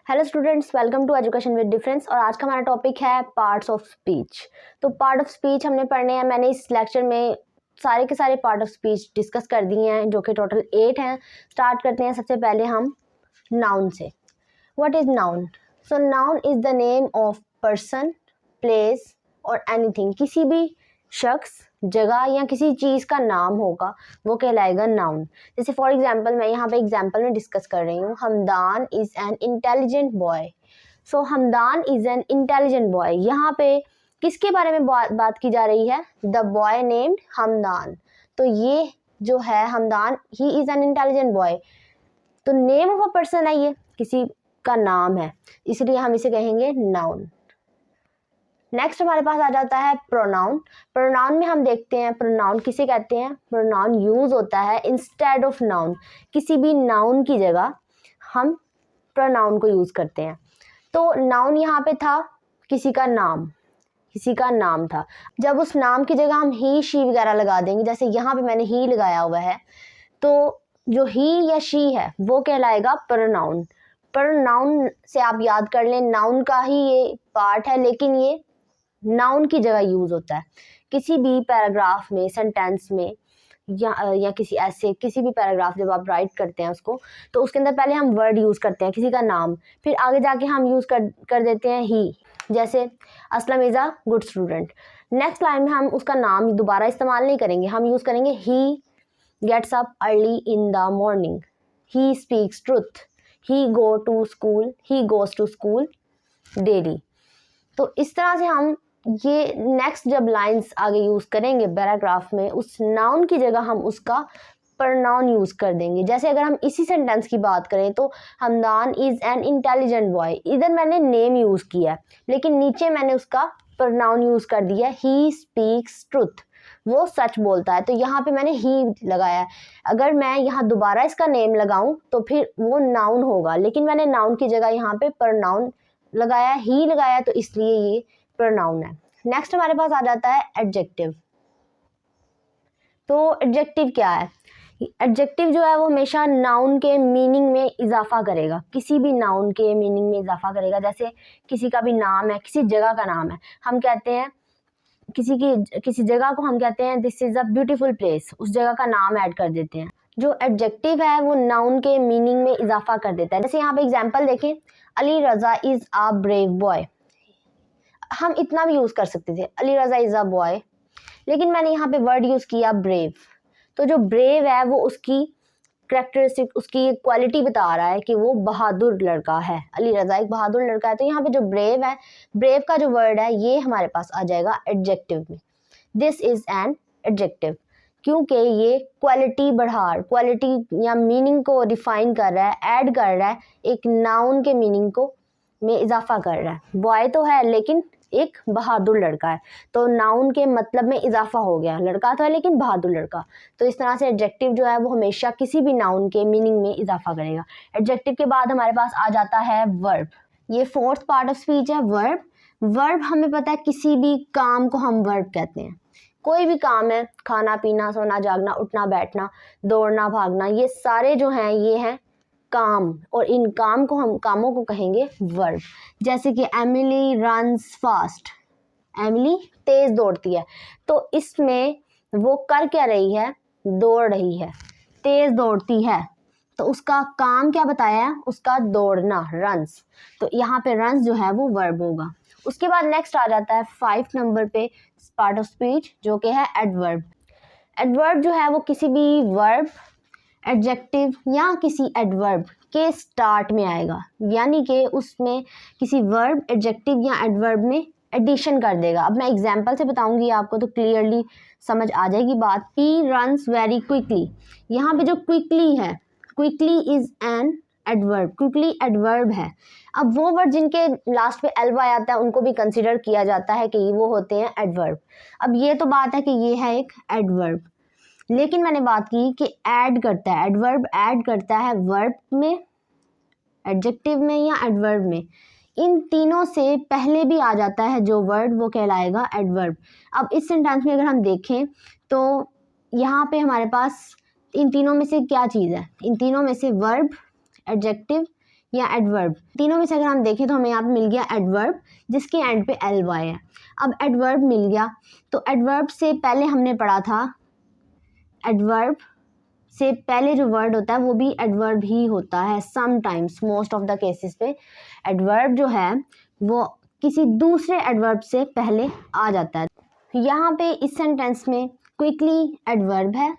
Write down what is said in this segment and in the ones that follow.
Hello students, welcome to education with difference. और आज का हमारा टॉपिक है पार्ट्स ऑफ स्पीच। तो पार्ट ऑफ स्पीच हमने पढ़ने हैं। मैंने इस लेक्चर में सारे के सारे पार्ट ऑफ स्पीच डिस्कस कर दिए हैं, जो कि टोटल 8 हैं। स्टार्ट करते हैं सबसे पहले हम नाउन से। What is noun? So noun is the name of person, place और एनीथिंग। किसी भी शख्स, जगह या किसी चीज़ का नाम होगा वो कहलाएगा नाउन। जैसे फॉर एग्जांपल मैं यहाँ पे एग्जांपल में डिस्कस कर रही हूँ, Hamdan is an intelligent boy. So Hamdan is an intelligent boy. यहाँ पे किसके बारे में बात की जा रही है? The boy named Hamdan. तो ये जो है Hamdan, he is an intelligent boy. तो नेम ऑफ अ पर्सन है, ये किसी का नाम है, इसलिए हम इसे कहेंगे नाउन। नेक्स्ट हमारे पास आ जाता है प्रोनाउन। प्रोनाउन में हम देखते हैं प्रोनाउन किसे कहते हैं। प्रोनाउन यूज होता है इंस्टेड ऑफ नाउन। किसी भी नाउन की जगह हम प्रोनाउन को यूज करते हैं। तो नाउन यहाँ पे था किसी का नाम था। जब उस नाम की जगह हम ही, शी वगैरह लगा देंगे, जैसे यहाँ पे मैंने ही लगाया हुआ है, तो जो ही या शी है वो कहलाएगा प्रोनाउन। प्रोनाउन से आप याद कर लें, नाउन का ही ये पार्ट है, लेकिन ये नाउन की जगह यूज होता है। किसी भी पैराग्राफ में, सेंटेंस में या किसी ऐसे किसी भी पैराग्राफ जब आप राइट करते हैं उसको, तो उसके अंदर पहले हम वर्ड यूज करते हैं, किसी का नाम, फिर आगे जाके हम यूज कर देते हैं ही। जैसे Aslam is a good student. Next line में हम उसका नाम दोबारा इस्तेमाल नहीं करेंगे, हम यूज करेंगे he gets up early in the morning, he speaks truth, he goes to school daily. तो इस तरह से हम ये नेक्स्ट जब लाइंस आगे यूज करेंगे पैराग्राफ में, उस नाउन की जगह हम उसका प्रोनाउन यूज कर देंगे। जैसे अगर हम इसी सेंटेंस की बात करें तो Hamdan is an intelligent boy, इधर मैंने नेम यूज किया है, लेकिन नीचे मैंने उसका प्रोनाउन यूज कर दिया, ही स्पीक्स ट्रुथ, वो सच बोलता है, तो यहाँ पे मैंने ही लगाया है। अगर मैं यहाँ दोबारा इसका नेम लगाऊं तो फिर वो नाउन होगा, लेकिन मैंने नाउन की जगह यहाँ पे प्रोनाउन लगाया, ही लगाया, तो इसलिए ये प्रोनाउन है। नेक्स्ट हमारे पास आ जाता है एडजेक्टिव। तो एडजेक्टिव क्या है? एडजेक्टिव जो है वो हमेशा नाउन के मीनिंग में इजाफा करेगा, किसी भी नाउन के मीनिंग में इजाफा करेगा। जैसे किसी का भी नाम है, किसी जगह का नाम है, हम कहते हैं किसी जगह को हम कहते हैं this is a beautiful place, उस जगह का नाम ऐड कर देते हैं। जो एडजेक्टिव है वो नाउन के मीनिंग में इजाफा कर देता है। जैसे यहाँ पे एग्जांपल देखें, अली रजा इज अ ब्रेव बॉय। हम इतना भी यूज कर सकते थे, अली रजा इज अ बॉय, लेकिन मैंने यहाँ पे वर्ड यूज किया ब्रेव। तो जो ब्रेव है वो उसकी कैरेक्टरिस्टिक, उसकी क्वालिटी बता रहा है कि वो बहादुर लड़का है। अली रजा एक बहादुर लड़का है। तो यहाँ पे जो ब्रेव है, ब्रेव का जो वर्ड है ये हमारे पास आ जाएगा एडजेक्टिव में। दिस इज एन एडजेक्टिव, क्योंकि ये क्वालिटी या मीनिंग को डिफाइन कर रहा है, ऐड कर रहा है, एक नाउन के मीनिंग को में इजाफा कर रहा है। बॉय तो है लेकिन एक बहादुर लड़का है, तो नाउन के मतलब में इजाफा हो गया, लड़का तो है लेकिन बहादुर लड़का। तो इस तरह से एडजेक्टिव जो है वो हमेशा किसी भी नाउन के मीनिंग में इजाफा करेगा। एडजेक्टिव के बाद हमारे पास आ जाता है वर्ब। ये फोर्थ पार्ट ऑफ स्पीच है, वर्ब। वर्ब हमें पता है किसी भी काम को हम वर्ब कहते हैं। कोई भी काम है, खाना पीना, सोना जागना, उठना बैठना, दौड़ना भागना, ये सारे जो हैं ये हैं काम, और इन कामों को कहेंगे वर्ब। जैसे कि एमिली रन्स फास्ट, एमिली तेज दौड़ती है, तो इसमें वो कर क्या रही है? दौड़ रही है, तेज दौड़ती है, तो उसका काम क्या बताया है? उसका दौड़ना, रन्स। तो यहाँ पे रन्स जो है वो वर्ब होगा। उसके बाद नेक्स्ट आ जाता है 5 नंबर पे पार्ट ऑफ स्पीच, जो कि है एडवर्ब। एडवर्ब जो है वो किसी भी वर्ब, एडजेक्टिव या किसी एडवर्ब के स्टार्ट में आएगा, यानी कि उसमें किसी वर्ब, एडजेक्टिव या एडवर्ब में एडिशन कर देगा। अब मैं एग्जांपल से बताऊंगी आपको तो क्लियरली समझ आ जाएगी बात। ही रन्स वेरी क्विकली, यहाँ पे जो क्विकली है, quickly is an adverb, quickly adverb है। अब वो वर्ड जिनके लास्ट पे एल वाई आता है उनको भी कंसिडर किया जाता है कि वो होते हैं एडवर्ब। अब ये तो बात है कि ये है एक एडवर्ब, लेकिन मैंने बात की कि ऐड करता है, एडवर्ब ऐड करता है वर्ब में, एडजेक्टिव में या एडवर्ब में। इन तीनों से पहले भी आ जाता है जो वर्ड, वो कहलाएगा एडवर्ब। अब इस सेंटेंस में अगर हम देखें तो यहाँ पे हमारे पास इन तीनों में से क्या चीज़ है? इन तीनों में से वर्ब, एडजेक्टिव या एडवर्ब। तीनों में से अगर हम देखें तो हमें यहाँ पे मिल गया एडवर्ब जिसके एंड पे एल वाई है। अब एडवर्ब मिल गया तो एडवर्ब से पहले हमने पढ़ा था, एडवर्ब से पहले जो वर्ड होता है वो भी एडवर्ब ही होता है। Sometimes, most of the cases पे एडवर्ब जो है वो किसी दूसरे एडवर्ब से पहले आ जाता है। यहाँ पे इस सेंटेंस में क्विकली एडवर्ब है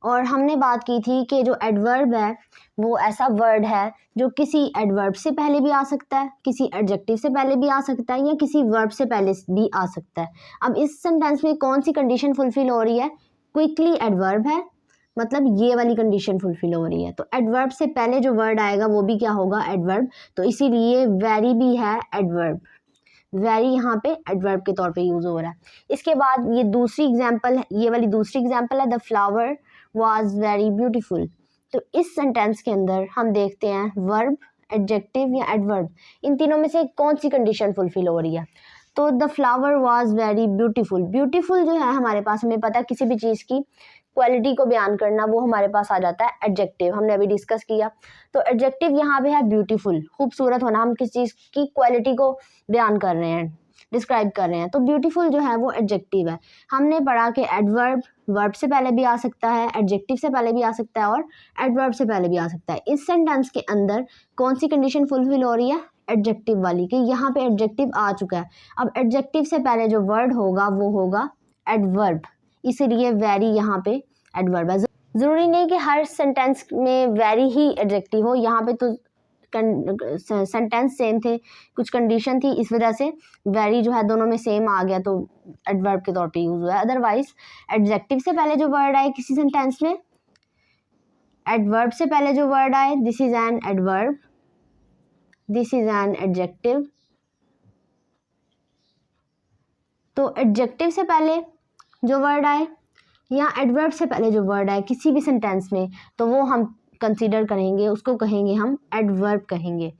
और हमने बात की थी कि जो एडवर्ब है वो ऐसा वर्ड है जो किसी एडवर्ब से पहले भी आ सकता है, किसी एडजेक्टिव से पहले भी आ सकता है या किसी वर्ब से पहले भी आ सकता है। अब इस सेंटेंस में कौन सी कंडीशन फुलफिल हो रही है? क्विकली एडवर्ब है, मतलब ये वाली कंडीशन फुलफिल हो रही है। तो एडवर्ब से पहले जो वर्ड आएगा वो भी क्या होगा? एडवर्ब। तो इसीलिए वेरी भी है एडवर्ब, वेरी यहाँ पे एडवर्ब के तौर पे यूज हो रहा है। इसके बाद ये दूसरी एग्जांपल है, ये वाली दूसरी एग्जांपल है, the flower was very beautiful. तो इस सेंटेंस के अंदर हम देखते हैं वर्ब, एडजेक्टिव या एडवर्ब, इन तीनों में से कौन सी कंडीशन फुलफिल हो रही है? तो the flower was very beautiful. Beautiful जो है हमारे पास, हमें पता है किसी भी चीज़ की क्वालिटी को बयान करना, वो हमारे पास आ जाता है एडजेक्टिव, हमने अभी डिस्कस किया। तो एडजेक्टिव यहाँ पे है ब्यूटीफुल, खूबसूरत होना, हम किसी चीज़ की क्वालिटी को बयान कर रहे हैं, डिस्क्राइब कर रहे हैं। तो ब्यूटीफुल जो है वो एडजेक्टिव है। हमने पढ़ा कि एडवर्ब वर्ब से पहले भी आ सकता है, एडजेक्टिव से पहले भी आ सकता है और एडवर्ब से पहले भी आ सकता है। इस सेंटेंस के अंदर कौन सी कंडीशन फुलफिल हो रही है? एडजेक्टिव वाली, कि यहाँ पे एडजेक्टिव आ चुका है। अब एडजेक्टिव से पहले जो वर्ड होगा वो होगा एडवर्ब, इसीलिए वेरी यहाँ पे एडवर्ब है। ज़रूरी नहीं कि हर सेंटेंस में वेरी ही एडजेक्टिव हो, यहाँ पे तो सेंटेंस सेम थे, कुछ कंडीशन थी, इस वजह से वेरी जो है दोनों में सेम आ गया तो एडवर्ब के तौर पे यूज हुआ है। अदरवाइज एडजेक्टिव से पहले जो वर्ड आए किसी सेंटेंस में, एडवर्ब से पहले जो वर्ड आए, this is an adverb, this is an adjective. तो एडजेक्टिव से पहले जो वर्ड आए या एडवर्ब से पहले जो वर्ड आए किसी भी सेंटेंस में, तो वो हम कंसीडर करेंगे, उसको कहेंगे हम एडवर्ब कहेंगे।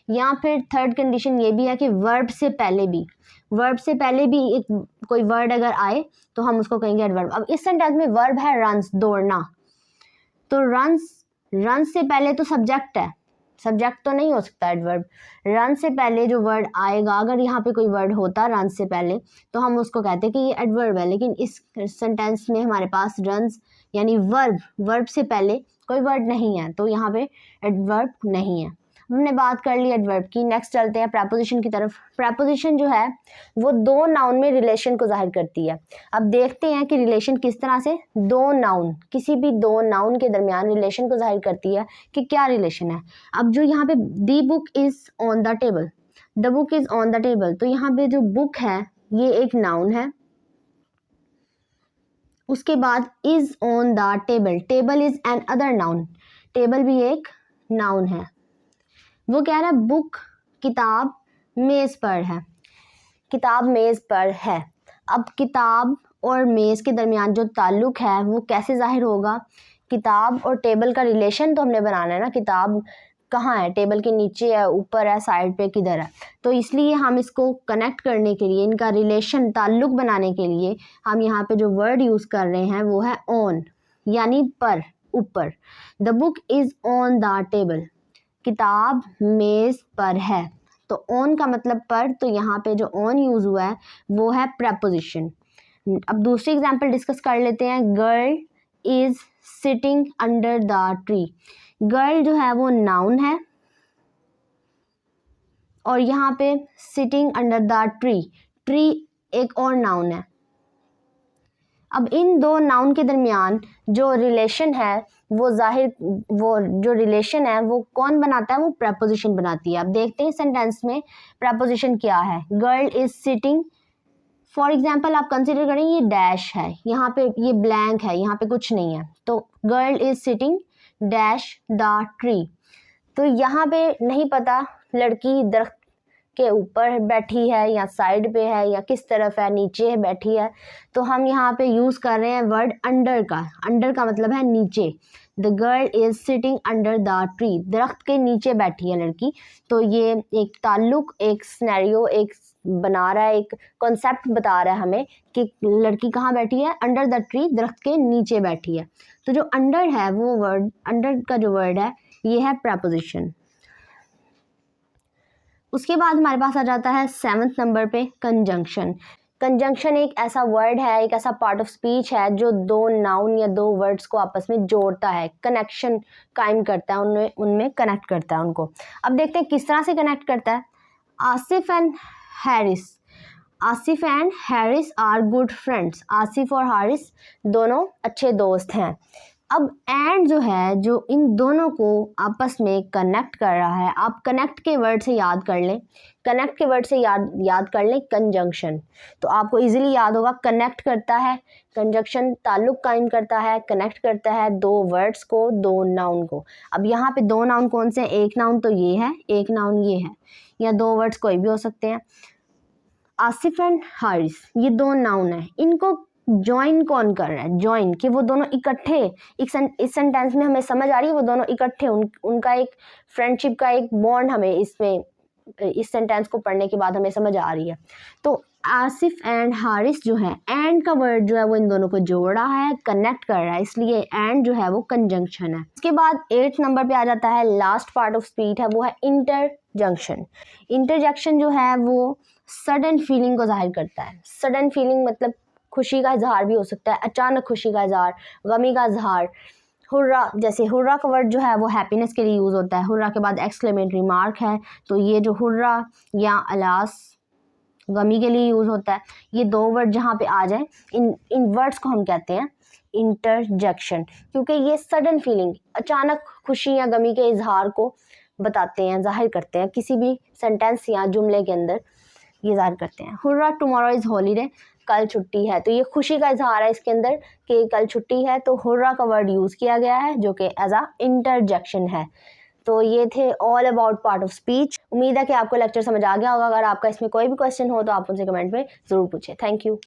या फिर थर्ड कंडीशन ये भी है कि वर्ब से पहले भी, वर्ब से पहले भी एक कोई वर्ड अगर आए तो हम उसको कहेंगे एडवर्ब। अब इस सेंटेंस में वर्ब है रन्स, दौड़ना, तो रन्स से पहले तो सब्जेक्ट है, सब्जेक्ट तो नहीं हो सकता एडवर्ब। रन से पहले जो वर्ड आएगा, अगर यहाँ पे कोई वर्ड होता रन से पहले तो हम उसको कहते कि ये एडवर्ब है, लेकिन इस सेंटेंस में हमारे पास रन्स यानी वर्ब से पहले कोई वर्ड नहीं है, तो यहाँ पे एडवर्ब नहीं है। हमने बात कर ली एडवर्ब की। नेक्स्ट चलते हैं प्रपोजिशन की तरफ। प्रपोजिशन जो है वो दो नाउन में रिलेशन को जाहिर करती है। अब देखते हैं कि रिलेशन किस तरह से दो नाउन, किसी भी दो नाउन के दरमियान रिलेशन को जाहिर करती है कि क्या रिलेशन है। अब जो यहाँ पे the book is on the table, the book is on the table, तो यहाँ पे जो बुक है ये एक नाउन है। उसके बाद is on the table, table is an other noun, table भी एक नाउन है। वो कह रहा है बुक किताब मेज पर है, किताब मेज पर है। अब किताब और मेज के दरमियान जो ताल्लुक है वो कैसे जाहिर होगा? किताब और टेबल का रिलेशन तो हमने बनाना है ना, किताब कहाँ है, टेबल के नीचे है, ऊपर है, साइड पे, किधर है। तो इसलिए हम इसको कनेक्ट करने के लिए, इनका रिलेशन ताल्लुक बनाने के लिए हम यहाँ पे जो वर्ड यूज़ कर रहे हैं वो है ऑन, यानी पर, ऊपर। The book is on the table, किताब मेज पर है। तो ऑन का मतलब पर, तो यहाँ पे जो ऑन यूज़ हुआ है वो है प्रपोजिशन। अब दूसरी एग्जांपल डिस्कस कर लेते हैं। Girl is sitting under the tree, girl जो है वो नाउन है और यहाँ पे sitting under the tree, tree एक और नाउन है। अब इन दो नाउन के दरमियान जो रिलेशन है वो जो रिलेशन है वो कौन बनाता है? वो प्रपोजिशन बनाती है। अब देखते हैं सेंटेंस में प्रपोजिशन क्या है। Girl is sitting, for example आप कंसिडर करें ये डैश है, यहाँ पे ये ब्लैंक है, यहाँ पे कुछ नहीं है, तो girl is sitting dash the tree. तो यहाँ पे नहीं पता लड़की दरख्त के ऊपर बैठी है या साइड पे है या किस तरफ है, नीचे है, बैठी है, तो हम यहाँ पे यूज़ कर रहे हैं वर्ड अंडर का। अंडर का मतलब है नीचे। The girl is sitting under the tree, दरख्त के नीचे बैठी है लड़की। तो ये एक ताल्लुक, एक सिनेरियो, एक बना रहा है, एक कॉन्सेप्ट बता रहा है हमें कि लड़की कहाँ बैठी है? अंडर द ट्री, दरख्त के नीचे बैठी है। तो जो अंडर है वो वर्ड, अंडर का जो वर्ड है ये है प्रपोजिशन। उसके बाद हमारे पास आ जाता है 7th नंबर पे कंजंक्शन। कंजंक्शन एक ऐसा वर्ड है, एक ऐसा पार्ट ऑफ स्पीच है जो दो नाउन या दो वर्ड्स को आपस में जोड़ता है, कनेक्शन कायम करता है, उनमें कनेक्ट करता है उनको। अब देखते हैं किस तरह से कनेक्ट करता है। Asif and Haris are good friends. Asif और हारिस दोनों अच्छे दोस्त हैं। अब एंड जो है, जो इन दोनों को आपस में कनेक्ट कर रहा है, आप कनेक्ट के वर्ड से याद कर लें, कनेक्ट के वर्ड से याद कर लें कंजंक्शन, तो आपको इजीली याद होगा। कनेक्ट करता है, कंजंक्शन ताल्लुक कायम करता है, कनेक्ट करता है दो वर्ड्स को, दो नाउन को। अब यहाँ पे दो नाउन कौन से हैं? एक नाउन तो ये है, एक नाउन ये है, या दो वर्ड्स कोई भी हो सकते हैं। आसिफ एंड हारिस ये दो नाउन है, इनको ज्वाइन कौन कर रहा है? ज्वाइन, कि वो दोनों इकट्ठे, इस सेंटेंस में हमें समझ आ रही है वो दोनों इकट्ठे, उनका एक फ्रेंडशिप का एक बॉन्ड हमें इसमें इस सेंटेंस को पढ़ने के बाद हमें समझ आ रही है। तो आसिफ एंड हारिस जो है, एंड का वर्ड जो है वो इन दोनों को जोड़ रहा है, कनेक्ट कर रहा है, इसलिए एंड जो है वो कंजंक्शन है। उसके बाद 8th नंबर पे आ जाता है लास्ट पार्ट ऑफ स्पीच है, वो है इंटरजंक्शन। इंटरजेक्शन जो है वो सडन फीलिंग को जाहिर करता है। सडन फीलिंग मतलब खुशी का इजहार भी हो सकता है, अचानक खुशी का इजहार, गमी का इजहार। हुर्रा, जैसे हुर्रा का वर्ड जो है वो हैप्पीनेस के लिए यूज़ होता है, हुर्रा के बाद एक्सक्लेमेटरी मार्क है, तो ये जो हुर्रा या अलास गमी के लिए यूज़ होता है। ये दो वर्ड जहाँ पे आ जाए, इन वर्ड्स को हम कहते हैं इंटरजेक्शन, क्योंकि ये सडन फीलिंग, अचानक खुशी या गमी के इजहार को बताते हैं, जाहिर करते हैं, किसी भी सेंटेंस या जुमले के अंदर ये जाहिर करते हैं। हुर्रा टुमारो इज़ हॉलीडे, कल छुट्टी है, तो ये खुशी का इजहार है इसके अंदर कि कल छुट्टी है, तो हुर्रा का वर्ड यूज़ किया गया है जो कि एज अ इंटरजेक्शन है। तो ये थे all about part of speech. उम्मीद है कि आपको लेक्चर समझ आ गया होगा। अगर आपका इसमें कोई भी क्वेश्चन हो तो आप मुझसे कमेंट में ज़रूर पूछें। Thank you.